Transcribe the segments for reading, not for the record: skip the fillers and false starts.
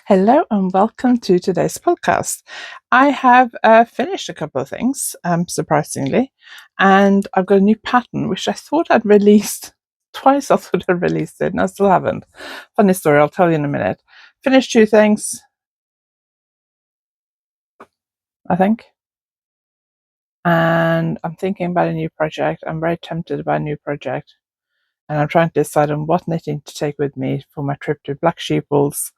Hello and welcome to today's podcast. I have finished a couple of things, surprisingly, and I've got a new pattern which I thought I'd released twice. I thought I'd released it, and I still haven't. Funny story, I'll tell you in a minute. Finished two things, I think, and I'm thinking about a new project. I'm very tempted about a new project, and I'm trying to decide on what knitting to take with me for my trip to Black Sheeples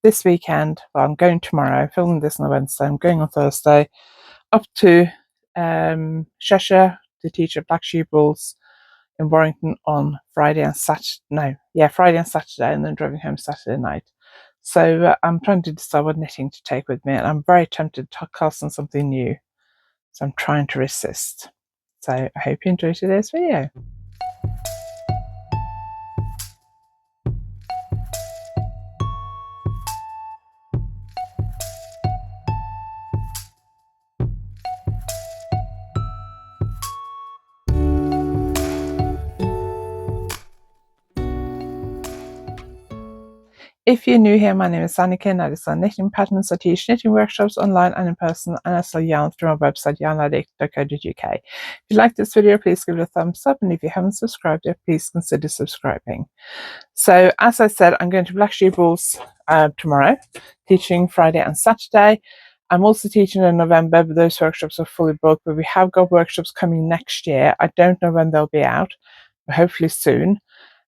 this weekend. Well, I'm going tomorrow, filming this on Wednesday. I'm going on Thursday up to Cheshire to teach at Black Sheeples in Warrington on Friday and Saturday. Friday and Saturday, and then driving home Saturday night. So I'm trying to decide what knitting to take with me, and I'm very tempted to cast on something new. So I'm trying to resist. So I hope you enjoy today's video. If you're new here, my name is Anniken. I design knitting patterns. I teach knitting workshops online and in person, and I sell yarn through my website, YarnAddict.co.uk. If you like this video, please give it a thumbs up, and if you haven't subscribed yet, please consider subscribing. So, as I said, I'm going to Black Sheeples tomorrow, teaching Friday and Saturday. I'm also teaching in November, but those workshops are fully booked. But we have got workshops coming next year. I don't know when they'll be out, but hopefully soon.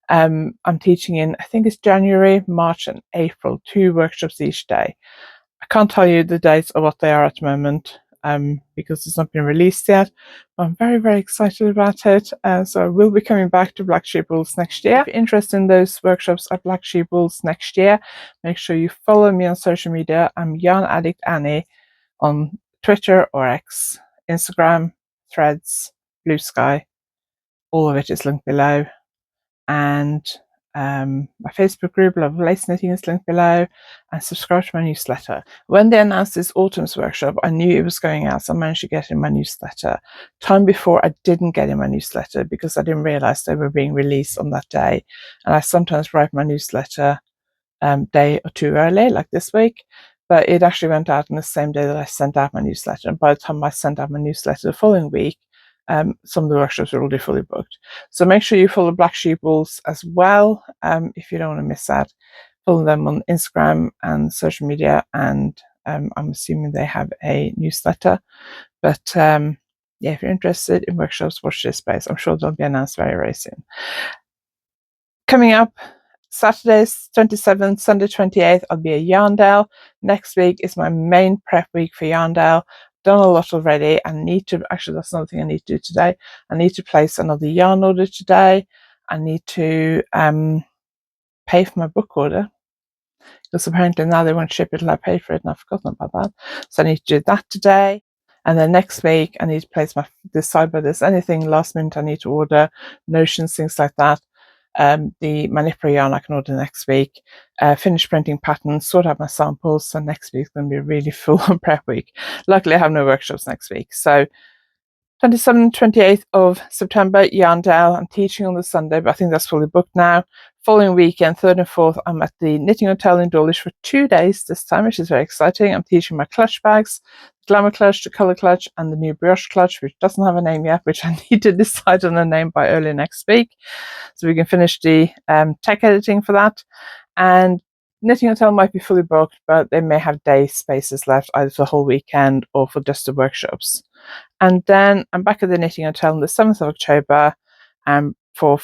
I'm teaching in, I think it's January, March and April, 2 workshops each day. I can't tell you the dates or what they are at the moment because it's not been released yet. But I'm very, very excited about it. So I will be coming back to Black Sheeples next year. If you're interested in those workshops at Black Sheeples next year, make sure you follow me on social media. I'm YarnAddict Annie on Twitter or X, Instagram, Threads, Blue Sky. All of it is linked below. And my Facebook group, Love Lace Knitting, is linked below, and subscribe to my newsletter. When they announced this autumn's workshop, I knew it was going out, so I managed to get in my newsletter. Time before, I didn't get in my newsletter because I didn't realize they were being released on that day. And I sometimes write my newsletter day or two early, like this week, but it actually went out on the same day that I sent out my newsletter. And by the time I sent out my newsletter the following week, some of the workshops are already fully booked. So make sure you follow Black Sheeples as well if you don't want to miss that. Follow them on Instagram and social media, and I'm assuming they have a newsletter. But yeah, if you're interested in workshops, watch this space. I'm sure they'll be announced very, very soon. Coming up, Saturday's 27th, Sunday 28th, I'll be at Yarndale. Next week is my main prep week for Yarndale. Done a lot already. I need to, actually that's another thing I need to do today. I need to place another yarn order today. I need to pay for my book order, because apparently now they won't ship it till I pay for it, and I've forgotten about that. So I need to do that today. And then next week I need to place decide whether there's anything last minute I need to order, notions, things like that. The manipura yarn I can order next week, finish printing patterns, sort out my samples. So next week's going to be a really full on prep week. Luckily I have no workshops next week. So 27th, 28th of September, Yarndale. I'm teaching on the Sunday, but I think that's fully booked now. Following weekend, 3rd and 4th, I'm at the Knitting Hotel in Dawlish for 2 days this time, which is very exciting. I'm teaching my clutch bags, the Glamour Clutch, the Colour Clutch, and the new Brioche Clutch, which doesn't have a name yet, which I need to decide on a name by early next week, so we can finish the tech editing for that. And Knitting Hotel might be fully booked, but they may have day spaces left either for the whole weekend or for just the workshops. And then I'm back at the Knitting Hotel on the 7th of October for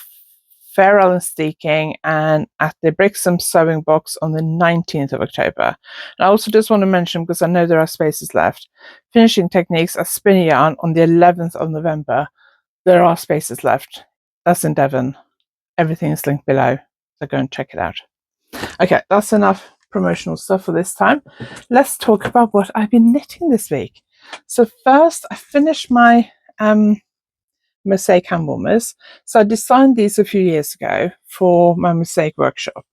Fair Island Steeking, and at the Brixham Sewing Box on the 19th of October. And I also just want to mention, because I know there are spaces left, Finishing Techniques at Spinny Yarn on the 11th of November. There are spaces left. That's in Devon. Everything is linked below, so go and check it out. Okay, that's enough promotional stuff for this time. Let's talk about what I've been knitting this week. So first, I finished my mosaic hand warmers. So I designed these a few years ago for my mosaic workshop,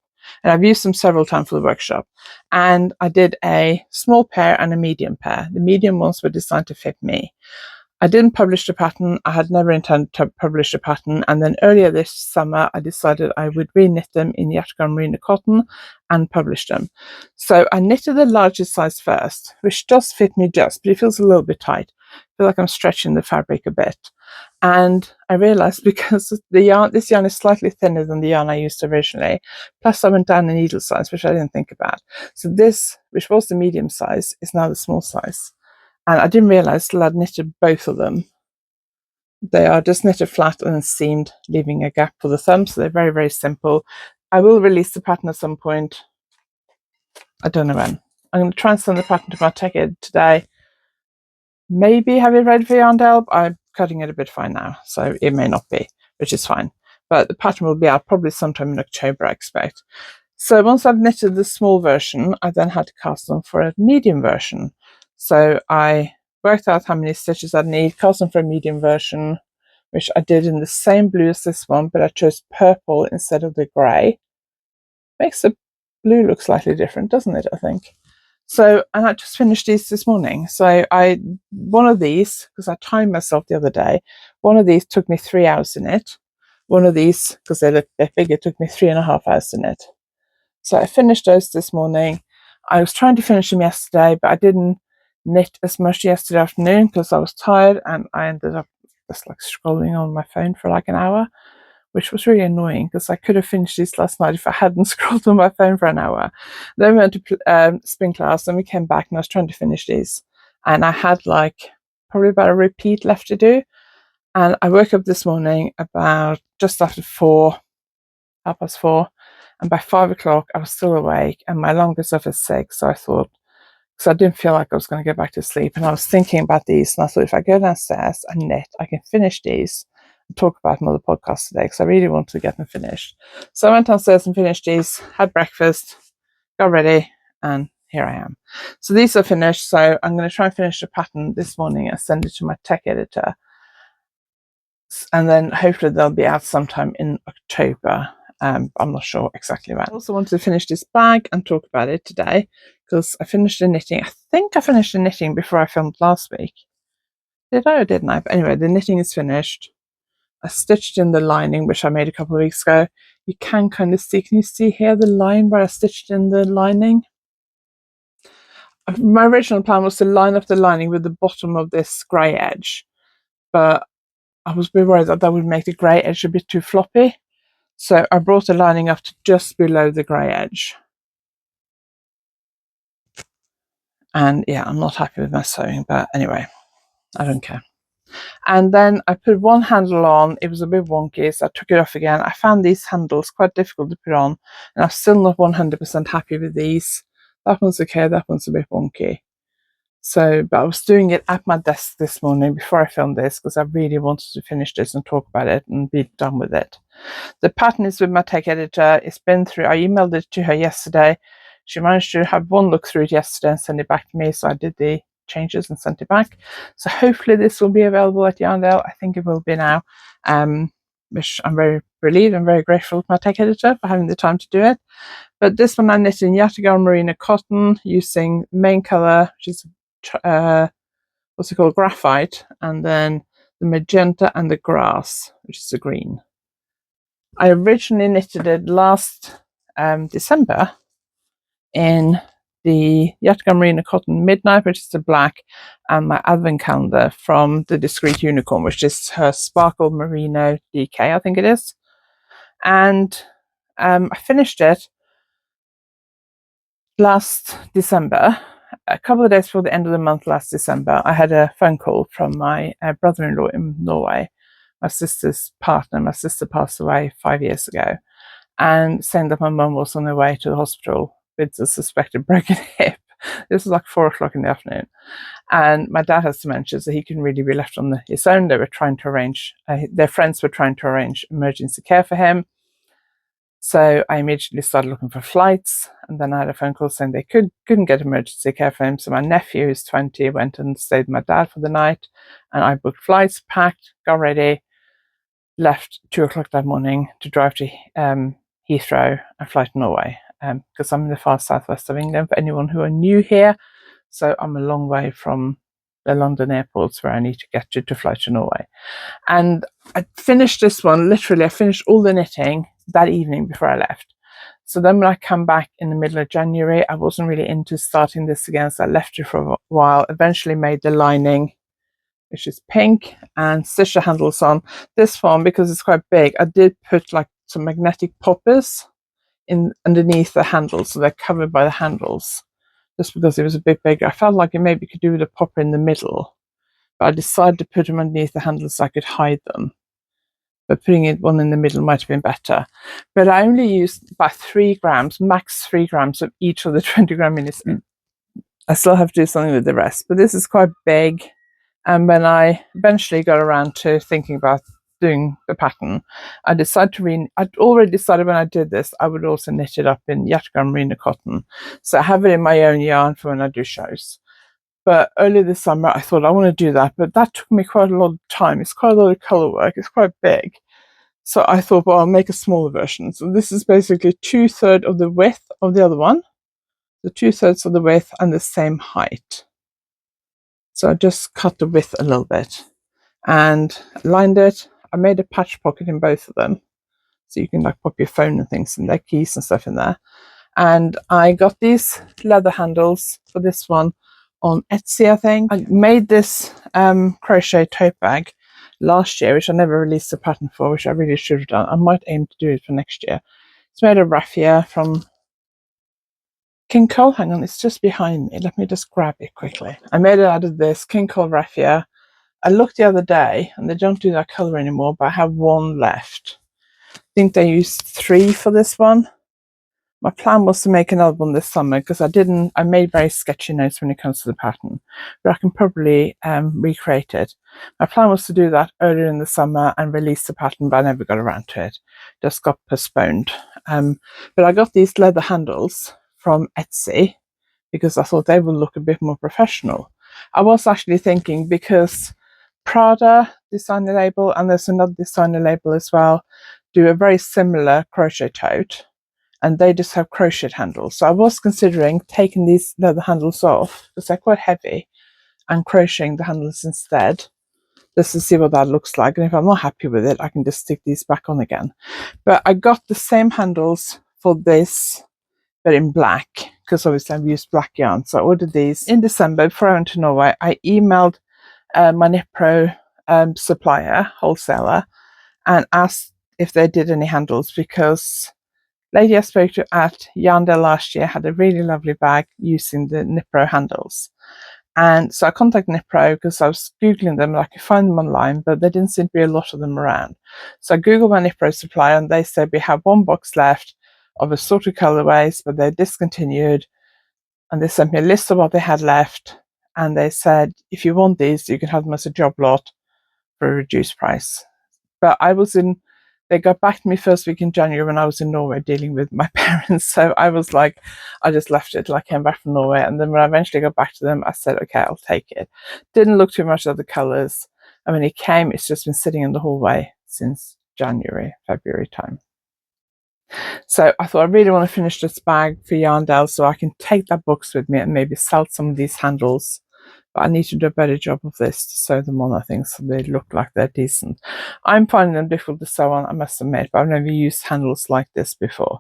and I've used them several times for the workshop. And I did a small pair and a medium pair. The medium ones were designed to fit me. I didn't publish the pattern. I had never intended to publish the pattern. And then earlier this summer, I decided I would re-knit them in Yatagara Merino cotton and publish them. So I knitted the largest size first, which does fit me just, but it feels a little bit tight. I feel like I'm stretching the fabric a bit. And I realized because this yarn is slightly thinner than the yarn I used originally, plus I went down a needle size, which I didn't think about. So this, which was the medium size, is now the small size. And I didn't realize till I'd knitted both of them. They are just knitted flat and seamed, leaving a gap for the thumb. So they're very, very simple. I will release the pattern at some point. I don't know when. I'm going to try and send the pattern to my tech ed today. Maybe have it ready for YarnAddict. I'm cutting it a bit fine now, so it may not be, which is fine. But the pattern will be out probably sometime in October, I expect. So once I've knitted the small version, I then had to cast them for a medium version. So I worked out how many stitches I'd need, cast them for a medium version, which I did in the same blue as this one, but I chose purple instead of the grey. Makes the blue look slightly different, doesn't it, I think? So, and I just finished these this morning. So one of these, because I timed myself the other day, one of these took me 3 hours to knit. One of these, because they look a bit big, it took me 3.5 hours to knit. So I finished those this morning. I was trying to finish them yesterday, but I didn't knit as much yesterday afternoon because I was tired, and I ended up just like scrolling on my phone for like an hour, which was really annoying because I could have finished these last night if I hadn't scrolled on my phone for an hour. Then we went to spin class, and we came back, and I was trying to finish these, and I had like probably about a repeat left to do. And I woke up this morning about just after 4:30, and by 5 o'clock I was still awake, and my alarm goes off at 6. So I thought, because I didn't feel like I was going to go back to sleep, and I was thinking about these, and I thought if I go downstairs and knit, I can finish these and talk about another podcast today, because I really wanted to get them finished. So I went downstairs and finished these, had breakfast, got ready, and here I am. So these are finished. So I'm going to try and finish the pattern this morning and send it to my tech editor, and then hopefully they'll be out sometime in October. I'm not sure exactly when. I also wanted to finish this bag and talk about it today because I finished the knitting. I think I finished the knitting before I filmed last week. Did I or didn't I? But anyway, the knitting is finished. I stitched in the lining, which I made a couple of weeks ago. You can kind of see, can you see here the line where I stitched in the lining? My original plan was to line up the lining with the bottom of this grey edge, but I was a bit worried that would make the grey edge a bit too floppy. So I brought the lining up to just below the grey edge. And yeah, I'm not happy with my sewing, but anyway, I don't care. And then I put one handle on. It was a bit wonky, so I took it off again. I found these handles quite difficult to put on, and I'm still not 100% happy with these. That one's okay, that one's a bit wonky. So, but I was doing it at my desk this morning before I filmed this because I really wanted to finish this and talk about it and be done with it. The pattern is with my tech editor. It's been through. I emailed it to her yesterday. She managed to have one look through it yesterday and send it back to me. So I did the changes and sent it back. So hopefully this will be available at YarnAddict. I think it will be now. Which I'm very relieved and very grateful to my tech editor for having the time to do it. But this one I knit in Yatagara Merino cotton using main colour, which is what's it called, graphite, and then the magenta and the grass, which is the green. I originally knitted it last December in the Yatagara Merino cotton midnight, which is the black, and my advent calendar from the Discreet Unicorn, which is her sparkle merino DK, I think it is. And I finished it last December. A couple of days before the end of the month last December, I had a phone call from my brother-in-law in Norway, my sister's partner. My sister passed away 5 years ago, and saying that my mum was on her way to the hospital with a suspected broken hip. This was like 4 o'clock in the afternoon, and my dad has dementia, so he couldn't really be left on his own. They were trying to arrange, their friends were trying to arrange emergency care for him. So I immediately started looking for flights, and then I had a phone call saying they couldn't get emergency care for him. So my nephew, who's 20, went and stayed with my dad for the night, and I booked flights, packed, got ready, left 2 o'clock that morning to drive to Heathrow and fly to Norway, because I'm in the far southwest of England, for anyone who are new here. So I'm a long way from the London airports where I need to get to fly to Norway. And I finished this one, literally, I finished all the knitting that evening before I left. So then when I come back in the middle of January, I wasn't really into starting this again, so I left it for a while, eventually made the lining, which is pink, and stitched the handles on. This one, because it's quite big, I did put like some magnetic poppers in underneath the handles, so they're covered by the handles, just because it was a bit bigger. I felt like it maybe could do with a popper in the middle, but I decided to put them underneath the handles so I could hide them. But putting it one in the middle might have been better. But I only used about 3 grams, max 3 grams of each of the 20 gram minis. I still have to do something with the rest, but this is quite big. And when I eventually got around to thinking about doing the pattern, I decided to I'd already decided when I did this, I would also knit it up in Yatagam merino cotton. So I have it in my own yarn for when I do shows. But early this summer, I thought I want to do that, but that took me quite a lot of time. It's quite a lot of color work. It's quite big. So I thought, well, I'll make a smaller version. So this is basically 2/3 of the width of the other one, the 2/3 of the width and the same height. So I just cut the width a little bit and lined it. I made a patch pocket in both of them, so you can like pop your phone and things and their keys and stuff in there. And I got these leather handles for this one on Etsy, I think. I made this crochet tote bag last year, which I never released a pattern for, which I really should have done. I might aim to do it for next year. It's made of raffia from King Cole. Hang on, it's just behind me. Let me just grab it quickly. I made it out of this King Cole raffia. I looked the other day and they don't do that colour anymore, but I have one left. I think they used 3 for this one. My plan was to make another one this summer because I made very sketchy notes when it comes to the pattern, but I can probably recreate it. My plan was to do that earlier in the summer and release the pattern, but I never got around to it. Just got postponed. But I got these leather handles from Etsy because I thought they would look a bit more professional. I was actually thinking because Prada designer label, and there's another designer label as well, do a very similar crochet tote, and they just have crochet handles. So I was considering taking these leather handles off because they're quite heavy and crocheting the handles instead, just to see what that looks like. And if I'm not happy with it, I can just stick these back on again. But I got the same handles for this, but in black, because obviously I've used black yarn. So I ordered these in December before I went to Norway. I emailed my Knit Pro supplier, wholesaler, and asked if they did any handles, because lady I spoke to at YarnAddict last year had a really lovely bag using the Knit Pro handles. And so I contacted Knit Pro because I was Googling them and I could find them online, but there didn't seem to be a lot of them around. So I Googled my Knit Pro supplier and they said we have 1 box left of assorted colorways, but they're discontinued. And they sent me a list of what they had left. And they said, if you want these, you can have them as a job lot for a reduced price. But they got back to me first week in January when I was in Norway dealing with my parents. So I was like, I just left it till I came back from Norway. And then when I eventually got back to them, I said, okay, I'll take it. Didn't look too much at the colours. And when it came, it's just been sitting in the hallway since February time. So I thought I really want to finish this bag for YarnAddict so I can take that box with me and maybe sell some of these handles. But I need to do a better job of this to sew them on, I think, so they look like they're decent. I'm finding them difficult to sew on, I must admit, but I've never used handles like this before.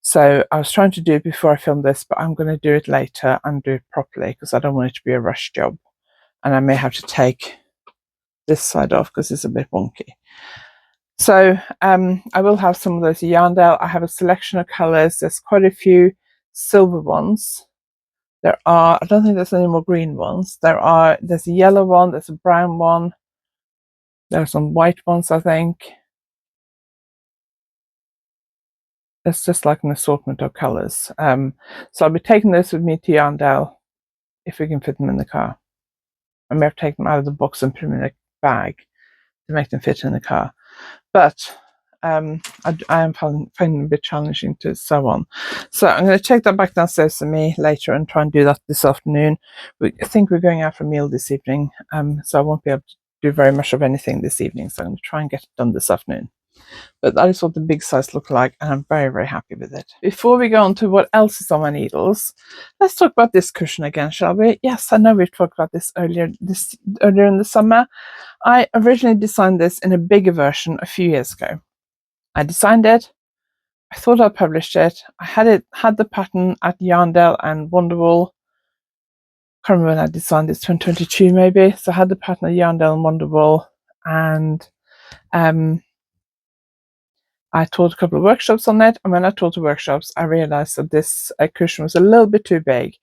So I was trying to do it before I filmed this, but I'm going to do it later and do it properly because I don't want it to be a rush job. And I may have to take this side off because it's a bit wonky. So I will have some of those YarnAddict. I have a selection of colours. There's quite a few silver ones. I don't think there's any more green ones. There's a yellow one, there's a brown one. There are some white ones, I think. It's just like an assortment of colours. So I'll be taking this with me to YarnAddict if we can fit them in the car. I may have to take them out of the box and put them in a bag to make them fit in the car. But I am finding them a bit challenging to sew on. So I'm going to take that back downstairs to me later and try and do that this afternoon. I think we're going out for a meal this evening, so I won't be able to do very much of anything this evening. So I'm going to try and get it done this afternoon. But that is what the big size look like, and I'm very, very happy with it. Before we go on to what else is on my needles, let's talk about this cushion again, shall we? Yes, I know we've talked about this earlier in the summer. I originally designed this in a bigger version a few years ago. I designed it. I thought I published it. I had the pattern at Yarndale and Wonderwall. Can't remember when I designed this, 2022 maybe. So I had the pattern at Yarndale and Wonderwall, and I taught a couple of workshops on it, and when I taught the workshops, I realized that this cushion was a little bit too big.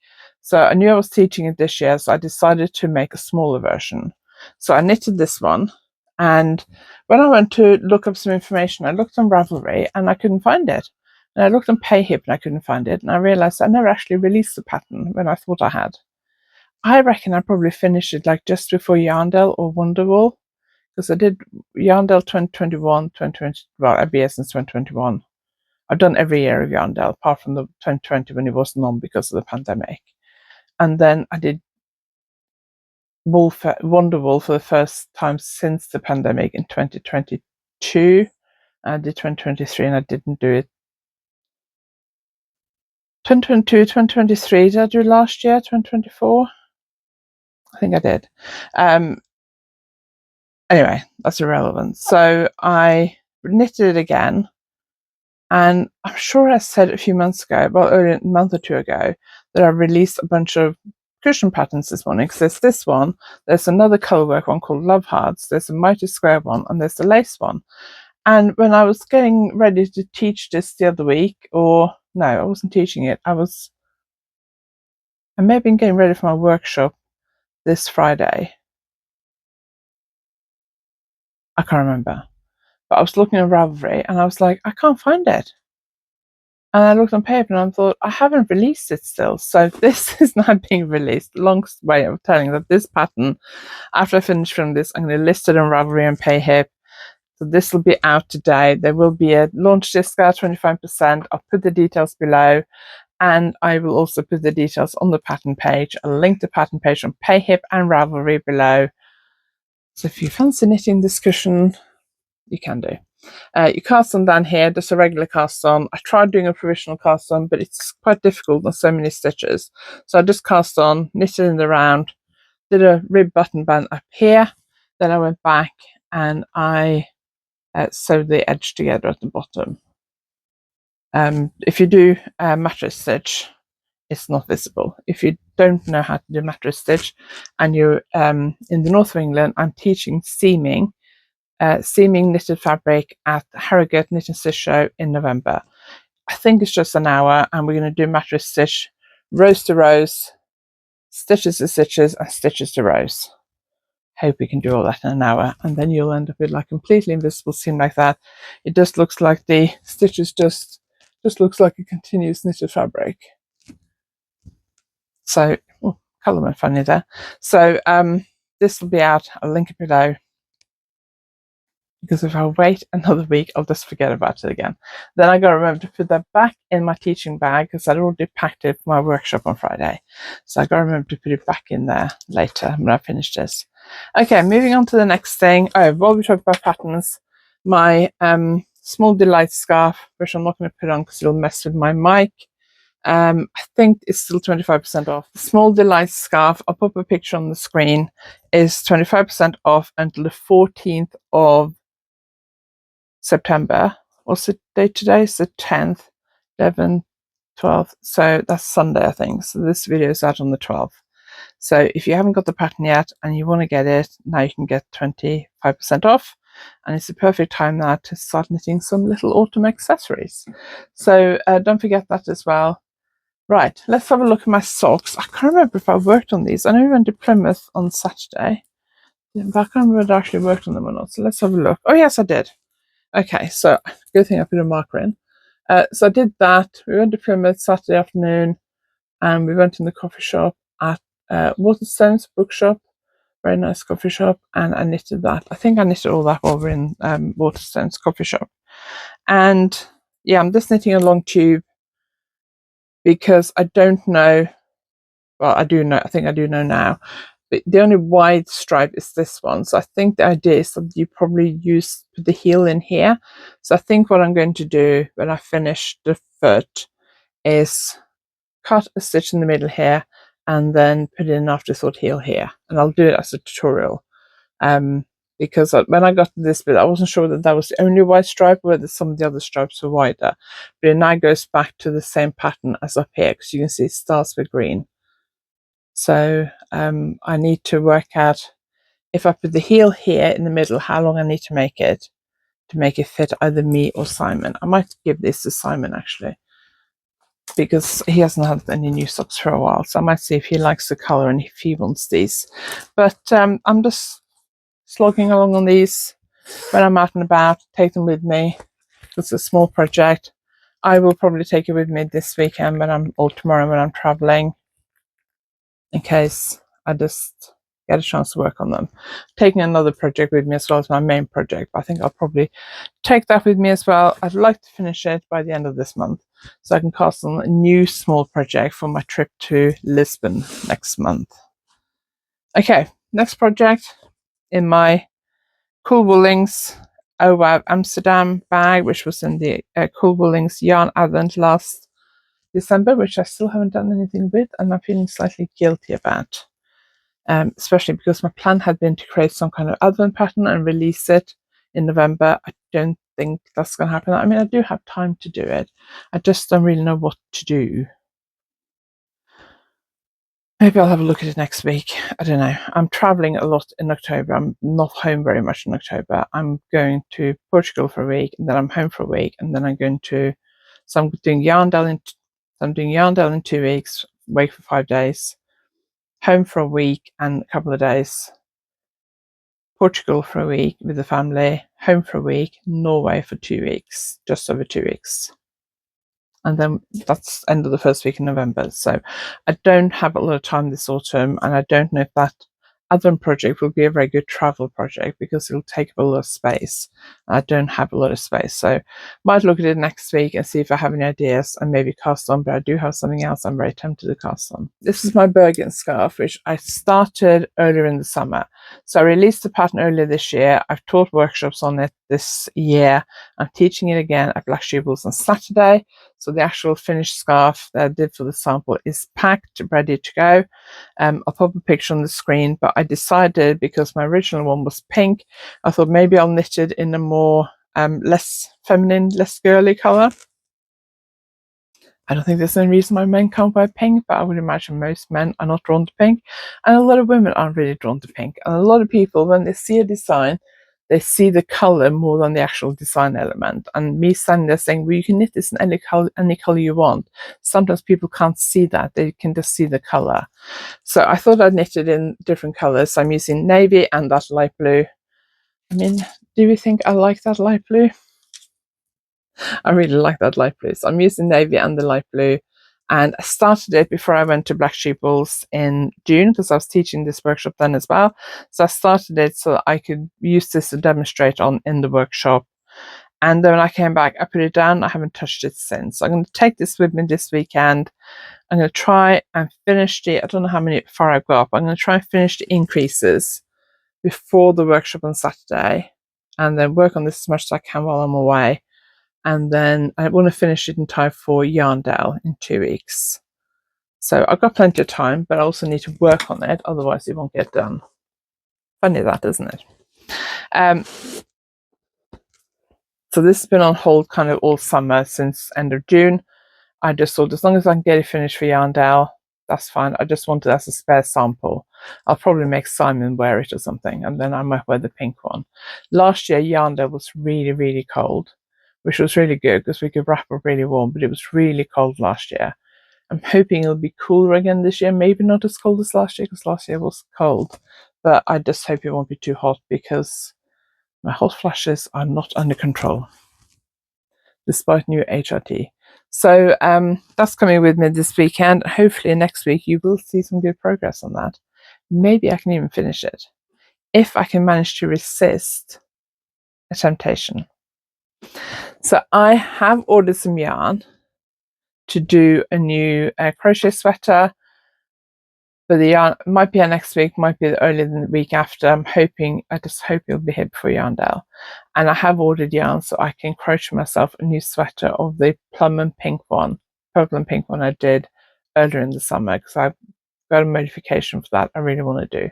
So I knew I was teaching it this year, so I decided to make a smaller version. So I knitted this one, and when I went to look up some information, I looked on Ravelry and I couldn't find it. And I looked on Payhip and I couldn't find it, and I realized I never actually released the pattern when I thought I had. I reckon I probably finished it like just before Yarndale or Wonderwall, because I did Yarndale 2021, 2020, well, every year since 2021. I've done every year of Yarndale, apart from the 2020 when it wasn't on because of the pandemic. And then I did Wonderwall for the first time since the pandemic in 2022. I did 2023 and I didn't do it. 2022, 2023, did I do last year, 2024? I think I did. Anyway, that's irrelevant. So I knitted it again, and I'm sure I said a few months ago, well, a month or two ago, that I released a bunch of cushion patterns this morning. Because there's this one, there's another colourwork one called Love Hearts, there's a Mighty Square one, and there's the lace one. And when I was getting ready to teach this the other week, or no, I wasn't teaching it, I may have been getting ready for my workshop this Friday. I can't remember. But I was looking at Ravelry and I was like, I can't find it. And I looked on paper and I thought, I haven't released it still. So this is now being released. Long way of telling that this pattern, after I finish filming this, I'm going to list it on Ravelry and Payhip. So this will be out today. There will be a launch discount, 25%. I'll put the details below. And I will also put the details on the pattern page. I'll link the pattern page on Payhip and Ravelry below. So if you fancy knitting this cushion, you can do. You cast on down here, just a regular cast on. I tried doing a provisional cast on, but it's quite difficult on so many stitches. So I just cast on, knitted in the round, did a rib button band up here. Then I went back and I sewed the edge together at the bottom. If you do a mattress stitch, it's not visible. If you don't know how to do mattress stitch and you're in the north of England, I'm teaching seaming knitted fabric at Harrogate Knit and Stitch Show in November. I think it's just an hour, and we're going to do mattress stitch, rows to rows, stitches to stitches, and stitches to rows. Hope we can do all that in an hour, and then you'll end up with like completely invisible seam like that. It just looks like the stitches just looks like a continuous knitted fabric. So, colour went funny there. So this will be out. I'll link it below. Because if I wait another week, I'll just forget about it again. Then I got to remember to put that back in my teaching bag because I'd already packed it for my workshop on Friday. So I got to remember to put it back in there later when I finish this. Okay, moving on to the next thing. Oh, while we talk about patterns, my Small Delight scarf, which I'm not going to put on because it'll mess with my mic. I think it's still 25% off. The Small Delight scarf, I'll put a picture on the screen, is 25% off until the 14th of September. What's the date today? It's the 10th, 11th, 12th. So that's Sunday, I think. So this video is out on the 12th. So if you haven't got the pattern yet and you want to get it, now you can get 25% off. And it's the perfect time now to start knitting some little autumn accessories. So don't forget that as well. Right, let's have a look at my socks. I can't remember if I worked on these. I know we went to Plymouth on Saturday, but I can't remember if I actually worked on them or not. So let's have a look. Oh yes, I did. Okay, so good thing I put a marker in. So I did that. We went to Plymouth Saturday afternoon, and we went in the coffee shop at Waterstones Bookshop. Very nice coffee shop, and I knitted that. I think I knitted all that while we're in Waterstones coffee shop. And yeah, I'm just knitting a long tube because I don't know. Well, I do know. I think I do know now, the only wide stripe is this one. So I think the idea is that you probably put the heel in here. So I think what I'm going to do when I finish the foot is cut a stitch in the middle here and then put in an afterthought heel here, and I'll do it as a tutorial. Because when I got to this bit, I wasn't sure that that was the only white stripe, or whether some of the other stripes were wider. But it now goes back to the same pattern as up here, because you can see it starts with green. So I need to work out, if I put the heel here in the middle, how long I need to make it fit either me or Simon. I might give this to Simon, actually, because he hasn't had any new socks for a while. So I might see if he likes the color and if he wants these. But I'm just slogging along on these when I'm out and about. Take them with me. It's a small project. I will probably take it with me this weekend or tomorrow when I'm traveling, in case I just get a chance to work on them. Taking another project with me as well as my main project, but I think I'll probably take that with me as well. I'd like to finish it by the end of this month, so I can cast on a new small project for my trip to Lisbon next month. Okay, next project in my Cool Woolings Oh Wow Amsterdam bag, which was in the Cool Woolings YarnAddict last December, which I still haven't done anything with, and I'm feeling slightly guilty about. Especially because my plan had been to create some kind of advent pattern and release it in November. I don't think that's going to happen. I mean, I do have time to do it. I just don't really know what to do. Maybe I'll have a look at it next week. I don't know. I'm traveling a lot in October. I'm not home very much in October. I'm going to Portugal for a week, and then I'm home for a week, and then I'm doing YarnAddict in 2 weeks, away for 5 days, home for a week and a couple of days, Portugal for a week with the family, home for a week, Norway for 2 weeks, just over 2 weeks. And then that's end of the first week in November. So I don't have a lot of time this autumn, and I don't know if that Advent project will be a very good travel project, because it'll take up a lot of space. I don't have a lot of space, so might look at it next week and see if I have any ideas and maybe cast on. But I do have something else I'm very tempted to cast on. This is my Bergen scarf, which I started earlier in the summer. So I released the pattern earlier this year. I've taught workshops on it this year. I'm teaching it again at Black Sheep Wools on Saturday. So the actual finished scarf that I did for the sample is packed, ready to go. I'll pop a picture on the screen, but I decided, because my original one was pink, I thought maybe I'll knit it in a more less feminine, less girly color. I don't think there's any reason why men can't wear pink, but I would imagine most men are not drawn to pink, and a lot of women aren't really drawn to pink. And a lot of people, when they see a design, they see the color more than the actual design element. And me standing there saying, well, you can knit this in any color you want. Sometimes people can't see that. They can just see the color. So I thought I'd knit it in different colors. I'm using navy and that light blue. I mean, do you think I like that light blue? I really like that light blue. So I'm using navy and the light blue. And I started it before I went to Black Sheep Wools in June, because I was teaching this workshop then as well. So I started it so that I could use this to demonstrate on in the workshop. And then when I came back, I put it down. I haven't touched it since. So I'm going to take this with me this weekend. I'm going to try and finish I don't know how many far I've got, but I'm going to try and finish the increases before the workshop on Saturday, and then work on this as much as I can while I'm away. And then I want to finish it in time for YarnAddict in 2 weeks. So I've got plenty of time, but I also need to work on it, otherwise it won't get done. Funny that, isn't it? So this has been on hold kind of all summer, since end of June. I just thought, as long as I can get it finished for YarnAddict, that's fine. I just wanted it as a spare sample. I'll probably make Simon wear it or something, and then I might wear the pink one. Last year, YarnAddict was really, really cold, which was really good because we could wrap up really warm, but it was really cold last year. I'm hoping it'll be cooler again this year. Maybe not as cold as last year, because last year was cold, but I just hope it won't be too hot, because my hot flashes are not under control, despite new HRT. So that's coming with me this weekend. Hopefully next week you will see some good progress on that. Maybe I can even finish it, if I can manage to resist a temptation. So I have ordered some yarn to do a new crochet sweater. But the yarn might be next week, might be earlier than the week after. I just hope it'll be here before YarnAddict. And I have ordered yarn so I can crochet myself a new sweater of the purple and pink one I did earlier in the summer, because I've got a modification for that I really want to do.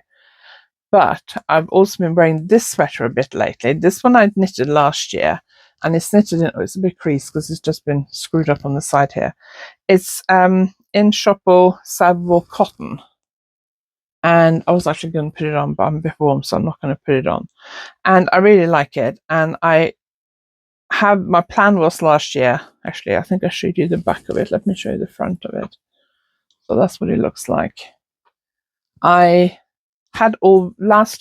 But I've also been wearing this sweater a bit lately. This one I knitted last year, and it's knitted in, it's a bit creased because it's just been screwed up on the side here. It's in Shopple Savable Cotton. And I was actually going to put it on, but I'm a bit warm, so I'm not going to put it on. And I really like it. And my plan was last year, actually, I think I showed you the back of it. Let me show you the front of it. So that's what it looks like. Last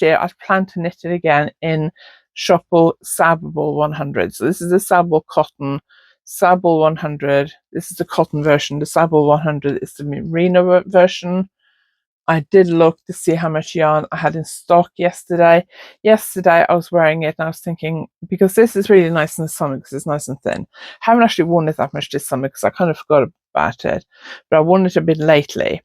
year, I planned to knit it again in Shopple Savable 100. So this is the Savable Cotton, Savable 100. This is the cotton version. The Savable 100 is the merino version. I did look to see how much yarn I had in stock yesterday. Yesterday I was wearing it and I was thinking, because this is really nice in the summer because it's nice and thin. I haven't actually worn it that much this summer because I kind of forgot about it, but I worn it a bit lately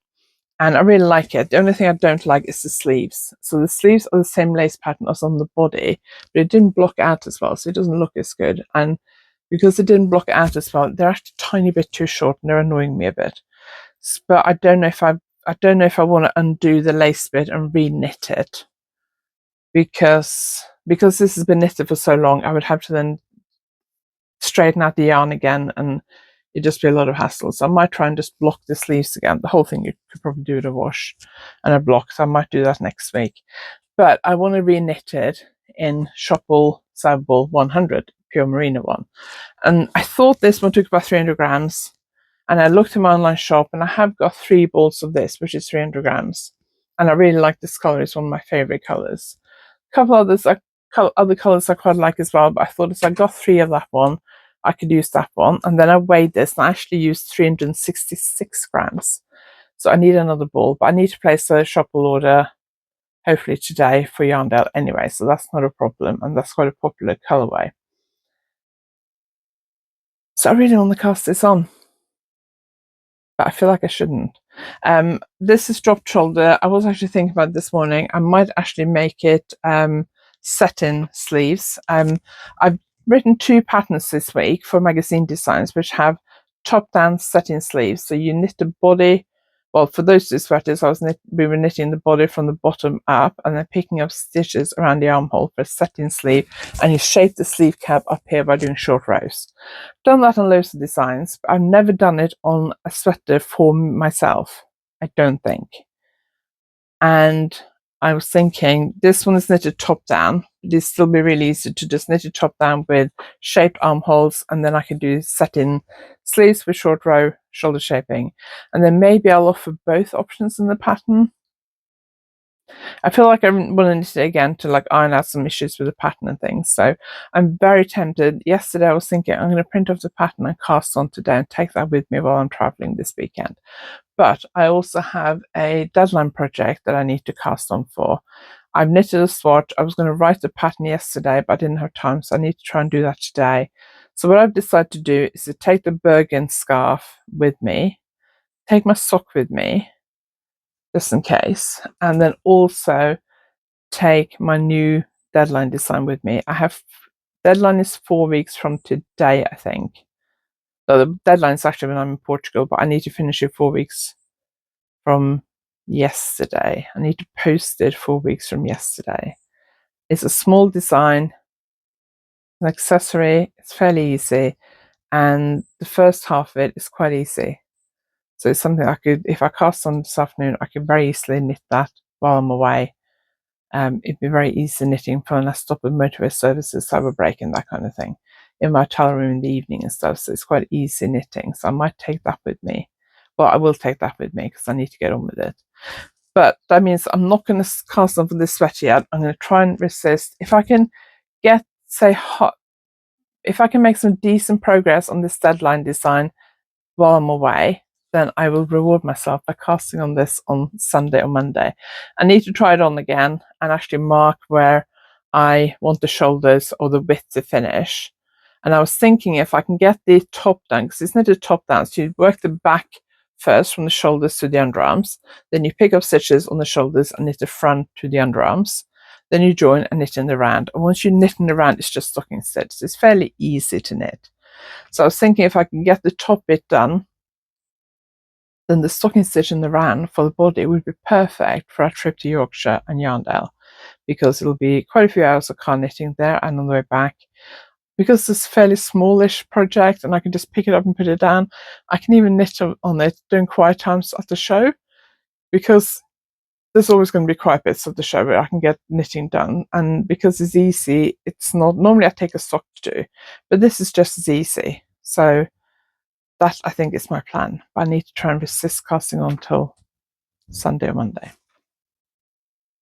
and I really like it. The only thing I don't like is the sleeves. So the sleeves are the same lace pattern as on the body, but it didn't block out as well, so it doesn't look as good. And because it didn't block out as well, they're actually a tiny bit too short and they're annoying me a bit. But I don't know if I want to undo the lace bit and re-knit it, because this has been knitted for so long. I would have to then straighten out the yarn again, and it'd just be a lot of hassle. So I might try and just block the sleeves again. The whole thing you could probably do with a wash and a block, so I might do that next week. But I want to re-knit it in Shopple Savable 100, pure merino one. And I thought this one took about 300 grams. And I looked in my online shop and I have got 3 balls of this, which is 300 grams. And I really like this colour. It's one of my favourite colours. A couple other colours I quite like as well, but I thought if I got 3 of that one, I could use that one. And then I weighed this and I actually used 366 grams. So I need another ball, but I need to place a Shopple order hopefully today for YarnAddict anyway, so that's not a problem, and that's quite a popular colourway. So I really want to cast this on, but I feel like I shouldn't. This is dropped shoulder. I was actually thinking about this morning, I might actually make it satin sleeves. I've written 2 patterns this week for magazine designs which have top down satin sleeves. So you knit the body, well, for those 2 sweaters we were knitting the body from the bottom up and then picking up stitches around the armhole for a satin sleeve, and you shape the sleeve cap up here by doing short rows. Done that on loads of designs, but I've never done it on a sweater for myself, I don't think. And I was thinking, this one is knitted top down. It'd still be really easy to just knit it top down with shaped armholes, and then I can do satin sleeves with short row shoulder shaping. And then maybe I'll offer both options in the pattern. I feel like I want to knit it again to like iron out some issues with the pattern and things. So I'm very tempted. Yesterday I was thinking I'm going to print off the pattern and cast on today and take that with me while I'm traveling this weekend. But I also have a deadline project that I need to cast on for. I've knitted a swatch. I was going to write the pattern yesterday, but I didn't have time, so I need to try and do that today. So what I've decided to do is to take the Bergen scarf with me, take my sock with me, just in case, and then also take my new deadline design with me. Deadline is 4 weeks from today, I think. So the deadline is actually when I'm in Portugal, but I need to finish it 4 weeks from yesterday. I need to post it 4 weeks from yesterday. It's a small design, an accessory. It's fairly easy, and the first half of it is quite easy. So it's something I could, if I cast on this afternoon, I could very easily knit that while I'm away. It'd be very easy knitting for when I stop at motorway services, have a break and that kind of thing, in my hotel room in the evening and stuff. So it's quite easy knitting. So I might take that with me. Well, I will take that with me because I need to get on with it. But that means I'm not going to cast on for this sweater yet. I'm going to try and resist. If I can get, if I can make some decent progress on this deadline design while I'm away, then I will reward myself by casting on this on Sunday or Monday. I need to try it on again and actually mark where I want the shoulders or the width to finish. And I was thinking if I can get the top down, because it's knitted top down, so you work the back first from the shoulders to the underarms, then you pick up stitches on the shoulders and knit the front to the underarms, then you join and knit in the round. And once you knit in the round, it's just stocking stitch. It's fairly easy to knit. So I was thinking if I can get the top bit done, then the stocking stitch in the round for the body would be perfect for our trip to Yorkshire and Yarndale, because it'll be quite a few hours of car knitting there and on the way back. Because it's a fairly smallish project and I can just pick it up and put it down, I can even knit on it during quiet times at the show, because there's always going to be quiet bits of the show where I can get knitting done. And because it's easy, it's not, normally I take a sock to do, but this is just as easy. So that, I think, is my plan. But I need to try and resist casting on till Sunday or Monday.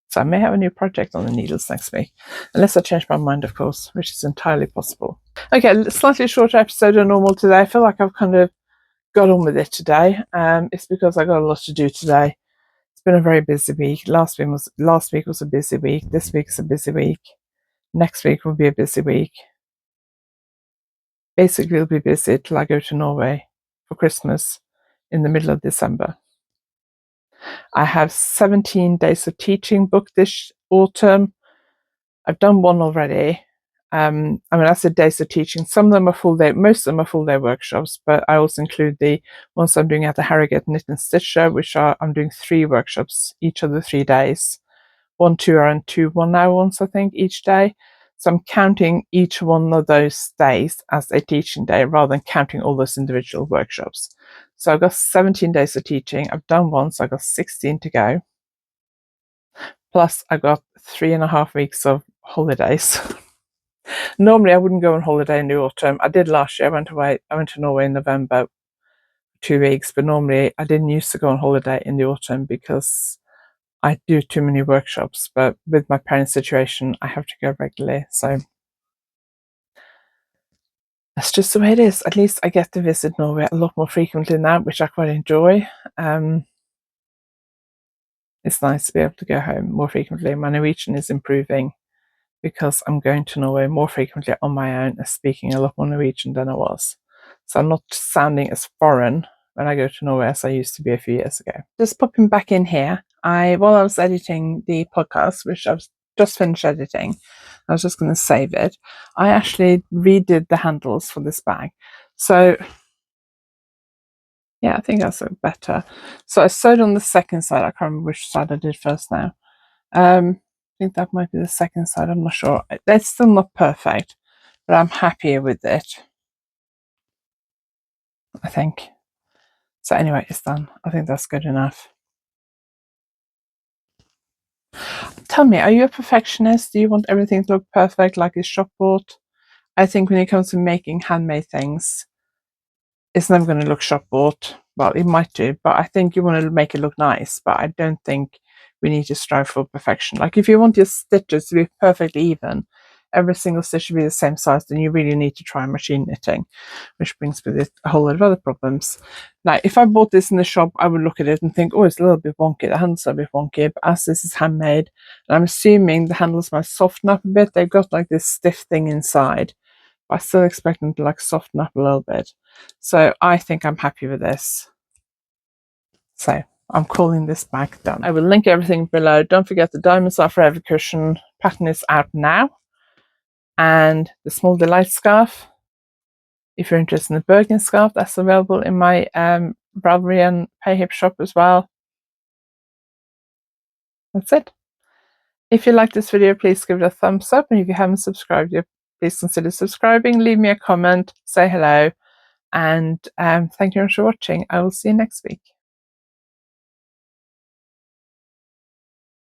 So I may have a new project on the needles next week, unless I change my mind, of course, which is entirely possible. Okay, slightly shorter episode than normal today. I feel like I've kind of got on with it today. It's because I got a lot to do today. It's been a very busy week. Last week was a busy week. This week is a busy week. Next week will be a busy week. Basically, it'll be busy till I go to Norway for Christmas in the middle of December. I have 17 days of teaching booked this autumn. I've done one already. I mean, I said days of teaching. Some of them are full day, most of them are full day workshops, but I also include the ones I'm doing at the Harrogate Knit and Stitch Show, which I'm doing 3 workshops each of the 3 days. 1 2-hour and 2 1-hour ones, I think, each day. So I'm counting each one of those days as a teaching day rather than counting all those individual workshops. So I've got 17 days of teaching. I've done one, so I've got 16 to go. Plus, I've got 3.5 weeks of holidays. Normally, I wouldn't go on holiday in the autumn. I did last year. I went to Norway in November, 2 weeks. But normally, I didn't used to go on holiday in the autumn because I do too many workshops. But with my parents' situation, I have to go regularly. So that's just the way it is. At least I get to visit Norway a lot more frequently now, which I quite enjoy. It's nice to be able to go home more frequently. My Norwegian is improving because I'm going to Norway more frequently on my own and speaking a lot more Norwegian than I was. So I'm not sounding as foreign when I go to Norway as I used to be a few years ago. Just popping back in here, while I was editing the podcast, which I've just finished editing, I was just going to save it. I actually redid the handles for this bag. So yeah, I think that's better. So I sewed on the second side. I can't remember which side I did first now. I think that might be the second side. I'm not sure. It's still not perfect, but I'm happier with it, I think. So anyway, it's done. I think that's good enough. Tell me, are you a perfectionist? Do you want everything to look perfect like it's shop bought? I think when it comes to making handmade things, it's never going to look shop bought. Well, it might do, but I think you want to make it look nice. But I don't think we need to strive for perfection. Like if you want your stitches to be perfectly even, every single stitch should be the same size, then you really need to try machine knitting, which brings with it a whole lot of other problems. Now, if I bought this in the shop, I would look at it and think, oh, it's a little bit wonky. The handles are a bit wonky, but as this is handmade, and I'm assuming the handles might soften up a bit. They've got like this stiff thing inside. I still expect them to like soften up a little bit. So I think I'm happy with this. So I'm calling this bag done. I will link everything below. Don't forget the Diamonds Are Forever cushion pattern is out now. And the Small Delight scarf. If you're interested in the Bergen scarf, that's available in my Ravelry and Payhip shop as well. That's it. If you like this video, please give it a thumbs up. And if you haven't subscribed yet, please consider subscribing. Leave me a comment, say hello. And thank you very much for watching. I will see you next week.